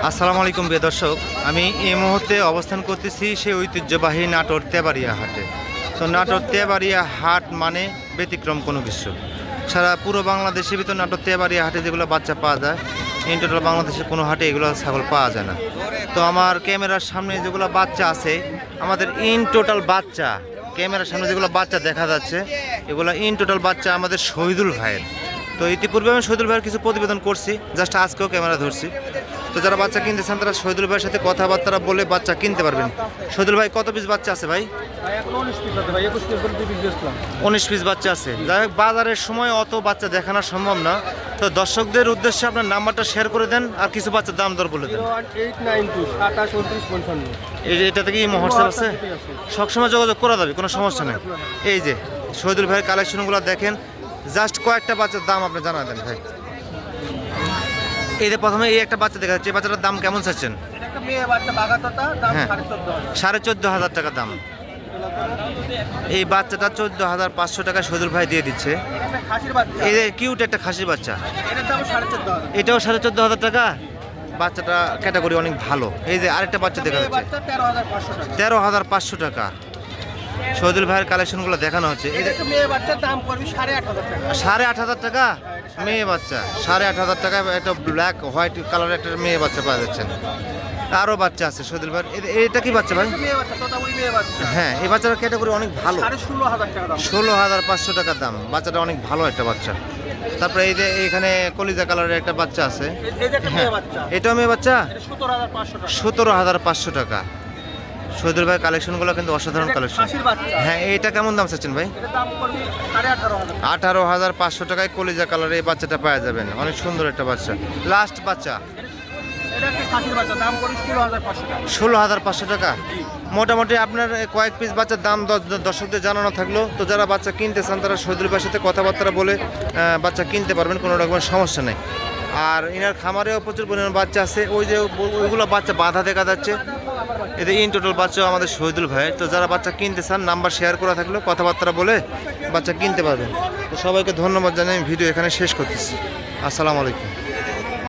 আসসালামু আলাইকুম প্রিয় দর্শক, আমি এই মুহূর্তে অবস্থান করতেছি সেই ঐতিহ্যবাহী নাটোর তেবাড়িয়া হাটে। তো নাটোর তেবাড়িয়া হাট মানে ব্যতিক্রম কোনো কিছু। সারা পুরো বাংলাদেশের ভিতর নাটোর তেবাড়িয়া হাটে যেগুলো বাচ্চা পাওয়া যায়, ইন টোটাল বাংলাদেশের কোনো হাটে এগুলো ছাগল পাওয়া যায় না। তো আমার ক্যামেরার সামনে যেগুলো বাচ্চা আছে, আমাদের ইন টোটাল বাচ্চা, ক্যামেরার সামনে যেগুলো বাচ্চা দেখা যাচ্ছে, এগুলো ইন টোটাল বাচ্চা আমাদের শহীদুল ভাইয়ের। তো ইতিপূর্বে আমি শহীদুল ভাইয়ের কিছু প্রতিবেদন করছি, জাস্ট আজকেও ক্যামেরা ধরছি। তো যারা বাচ্চা কিনতে চান তারা শহীদুল ভাইয়ের সাথে কথাবার্তা বলে বাচ্চা কিনতে পারবেন। শহীদুল ভাই, কত পিস বাচ্চা আছে ভাই? 19 পিস বাচ্চা আছে। যাই হোক, বাজারের সময় অত বাচ্চা দেখানো সম্ভব না। তো দর্শকদের উদ্দেশ্যে আপনার নাম্বারটা শেয়ার করে দেন, আর কিছু বাচ্চার দাম দর বলে দেন। এটা থেকে হোয়াটসঅ্যাপ আছে, সবসময় যোগাযোগ করা যাবে, কোনো সমস্যা নেই। এই যে শহীদুল ভাইয়ের কালেকশনগুলো দেখেন, জাস্ট কয়েকটা বাচ্চার দাম আপনি জানা দেন ভাই। এই যে প্রথমে এই একটা বাচ্চা দেখা যাচ্ছে, এই বাচ্চাটার দাম কেমন চাচ্ছেন? হ্যাঁ, 14,500 টাকা দাম। এই বাচ্চাটা 14,500 টাকা শহীদুল ভাই দিয়ে দিচ্ছে। এই যে কিউট একটা খাসির বাচ্চা, এটাও 14,500 টাকা। বাচ্চাটা ক্যাটাগরি অনেক ভালো। এই যে আরেকটা বাচ্চা দেখা যাচ্ছে, 13,500 টাকা। শহীদুল ভাইয়ের কালেকশনগুলো দেখানো হচ্ছে। 8,500 টাকা মেয়ে বাচ্চা, 8,500 টাকা। একটা ব্ল্যাক হোয়াইট কালারের একটা মেয়ে বাচ্চা পাওয়া যাচ্ছে। আরও বাচ্চা আছে শহীদুল ভাই। এটা কি বাচ্চা ভাই? হ্যাঁ, এই বাচ্চাটার ক্যাটাগরি অনেক ভালো, 16,500 টাকা দাম। বাচ্চাটা অনেক ভালো একটা বাচ্চা। তারপরে এই যে এখানে কলিজা কালারের একটা বাচ্চা আছে, এটাও মেয়ে বাচ্চা, 17,500 টাকা। শহীদুল ভাই কালেকশনগুলো কিন্তু অসাধারণ কালেকশন। হ্যাঁ, এটা কেমন দাম চাচ্ছেন ভাই? 18,500 টাকায় কলিজা কালারের এই বাচ্চাটা পাওয়া যাবেন। অনেক সুন্দর একটা বাচ্চা। লাস্ট বাচ্চা 16,500 টাকা। মোটামুটি আপনার কয়েক পিস বাচ্চার দাম দর্শকদের জানানো থাকলো। তো যারা বাচ্চা কিনতে চান তারা শহীদুল ভাইয়ের সাথে কথাবার্তা বলে বাচ্চা কিনতে পারবেন, কোনো রকমের সমস্যা নেই। আর ইনার খামারেও প্রচুর পরিমাণ বাচ্চা আছে। ওই যে ওইগুলো বাচ্চা বাঁধা দেখা যাচ্ছে, এতে ইন টোটাল বাচ্চা আমাদের শহীদুল ভাই। তো যারা বাচ্চা কিনতে চান নাম্বার শেয়ার করা থাকলো, কথাবার্তা বলে বাচ্চা কিনতে পারবেন। তো সবাইকে ধন্যবাদ জানিয়ে আমি ভিডিও এখানে শেষ করতেছি। আসসালামু আলাইকুম।